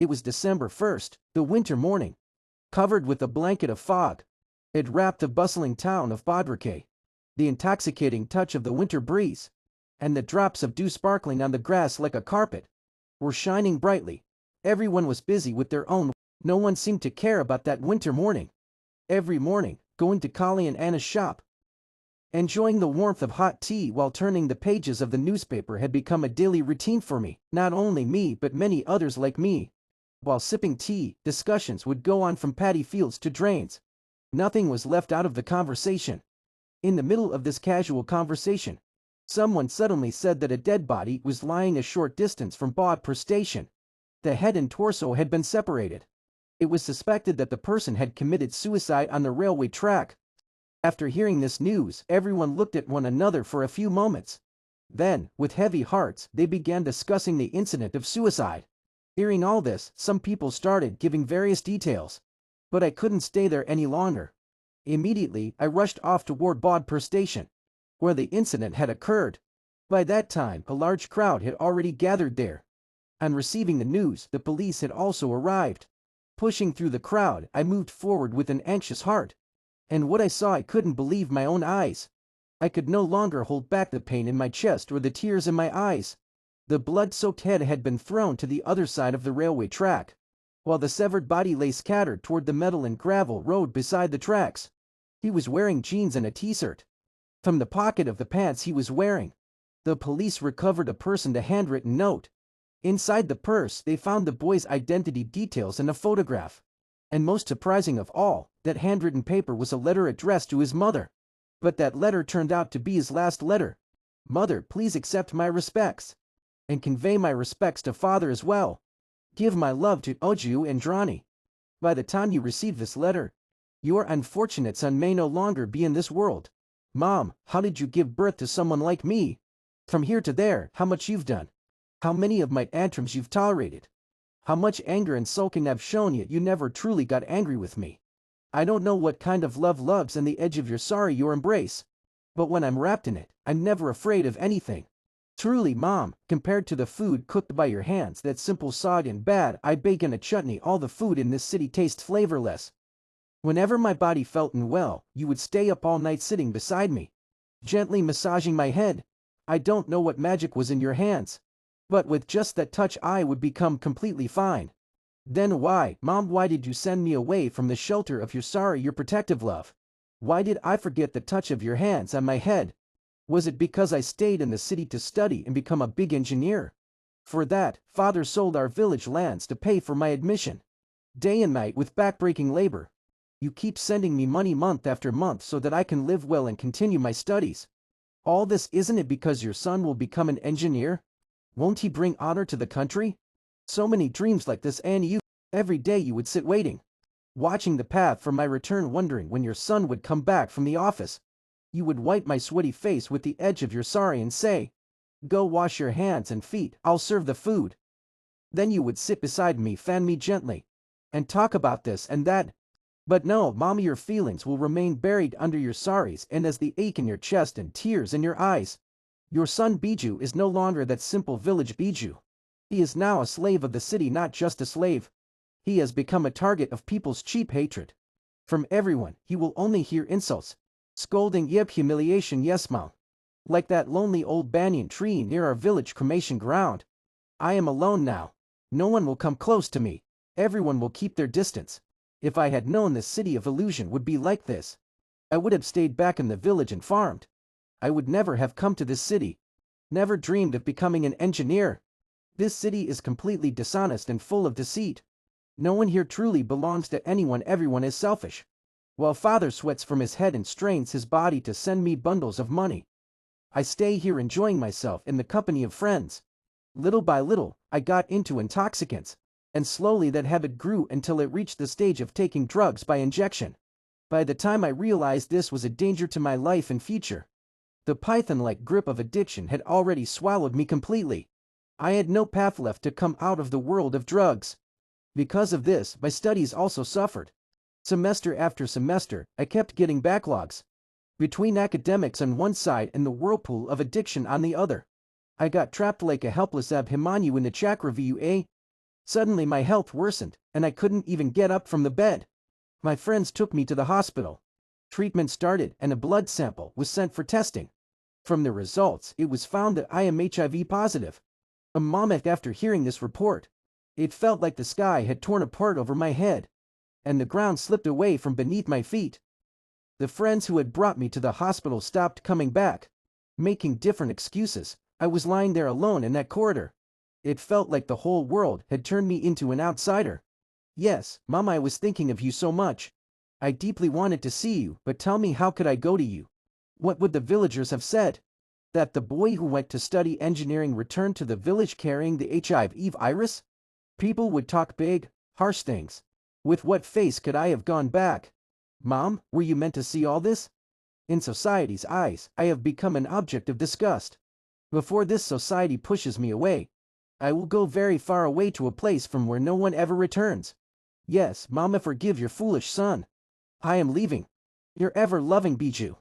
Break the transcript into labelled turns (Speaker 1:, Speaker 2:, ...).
Speaker 1: It was December 1st, the winter morning. Covered with a blanket of fog, it wrapped the bustling town of Bodrike. The intoxicating touch of the winter breeze, and the drops of dew sparkling on the grass like a carpet, were shining brightly. Everyone was busy with their own. No one seemed to care about that winter morning. Every morning, going to Kali and Anna's shop, enjoying the warmth of hot tea while turning the pages of the newspaper had become a daily routine for me. Not only me but many others like me. While sipping tea, discussions would go on from paddy fields to drains. Nothing was left out of the conversation. In the middle of this casual conversation, someone suddenly said that a dead body was lying a short distance from Bodpur station. The head and torso had been separated. It was suspected that the person had committed suicide on the railway track. After hearing this news, everyone looked at one another for a few moments. Then, with heavy hearts, they began discussing the incident of suicide. Hearing all this, some people started giving various details. But I couldn't stay there any longer. Immediately, I rushed off toward Bodpur station, where the incident had occurred. By that time, a large crowd had already gathered there. On receiving the news, the police had also arrived. Pushing through the crowd, I moved forward with an anxious heart. And what I saw, I couldn't believe my own eyes. I could no longer hold back the pain in my chest or the tears in my eyes. The blood-soaked head had been thrown to the other side of the railway track, while the severed body lay scattered toward the metal and gravel road beside the tracks. He was wearing jeans and a t-shirt. From the pocket of the pants he was wearing, the police recovered a purse and a handwritten note. Inside the purse, they found the boy's identity details and a photograph. And most surprising of all, that handwritten paper was a letter addressed to his mother. But that letter turned out to be his last letter. Mother, please accept my respects. And convey my respects to father as well. Give my love to Oju and Drani. By the time you receive this letter, your unfortunate son may no longer be in this world. Mom, how did you give birth to someone like me? From here to there, how much you've done. How many of my tantrums you've tolerated. How much anger and sulking I've shown yet you never truly got angry with me. I don't know what kind of love loves on the edge of your sorry your embrace. But when I'm wrapped in it, I'm never afraid of anything. Truly, Mom, compared to the food cooked by your hands, that simple sod and bad I bake in a chutney, all the food in this city tastes flavorless. Whenever my body felt unwell, you would stay up all night sitting beside me, gently massaging my head. I don't know what magic was in your hands, but with just that touch I would become completely fine. Then why, Mom, why did you send me away from the shelter of your sorry, your protective love? Why did I forget the touch of your hands on my head? Was it because I stayed in the city to study and become a big engineer? For that, father sold our village lands to pay for my admission. Day and night with backbreaking labor. You keep sending me money month after month so that I can live well and continue my studies. All this, isn't it because your son will become an engineer? Won't he bring honor to the country? So many dreams like this, and you, every day you would sit waiting, watching the path for my return, wondering when your son would come back from the office. You would wipe my sweaty face with the edge of your sari and say, "Go wash your hands and feet, I'll serve the food." Then you would sit beside me, fan me gently, and talk about this and that. But no, Mommy, your feelings will remain buried under your saris, and as the ache in your chest and tears in your eyes. Your son Biju is no longer that simple village Biju. He is now a slave of the city, not just a slave. He has become a target of people's cheap hatred. From everyone, he will only hear insults, scolding, yep, humiliation, yes, Mom. Like that lonely old banyan tree near our village cremation ground. I am alone now. No one will come close to me. Everyone will keep their distance. If I had known this city of illusion would be like this, I would have stayed back in the village and farmed. I would never have come to this city. Never dreamed of becoming an engineer. This city is completely dishonest and full of deceit. No one here truly belongs to anyone. Everyone is selfish. While father sweats from his head and strains his body to send me bundles of money, I stay here enjoying myself in the company of friends. Little by little, I got into intoxicants, and slowly that habit grew until it reached the stage of taking drugs by injection. By the time I realized this was a danger to my life and future, the python-like grip of addiction had already swallowed me completely. I had no path left to come out of the world of drugs. Because of this, my studies also suffered. Semester after semester, I kept getting backlogs. Between academics on one side and the whirlpool of addiction on the other, I got trapped like a helpless Abhimanyu in the Chakravyuh. Suddenly my health worsened, and I couldn't even get up from the bed. My friends took me to the hospital. Treatment started and a blood sample was sent for testing. From the results, it was found that I am HIV positive. A moment after hearing this report, it felt like the sky had torn apart over my head, and the ground slipped away from beneath my feet. The friends who had brought me to the hospital stopped coming back, making different excuses. I was lying there alone in that corridor. It felt like the whole world had turned me into an outsider. Yes, Mama, I was thinking of you so much. I deeply wanted to see you, but tell me, how could I go to you? What would the villagers have said? That the boy who went to study engineering returned to the village carrying the HIV virus? People would talk big, harsh things. With what face could I have gone back? Mom, were you meant to see all this? In society's eyes, I have become an object of disgust. Before this society pushes me away, I will go very far away to a place from where no one ever returns. Yes, Mama, forgive your foolish son. I am leaving. Your ever-loving Bijou.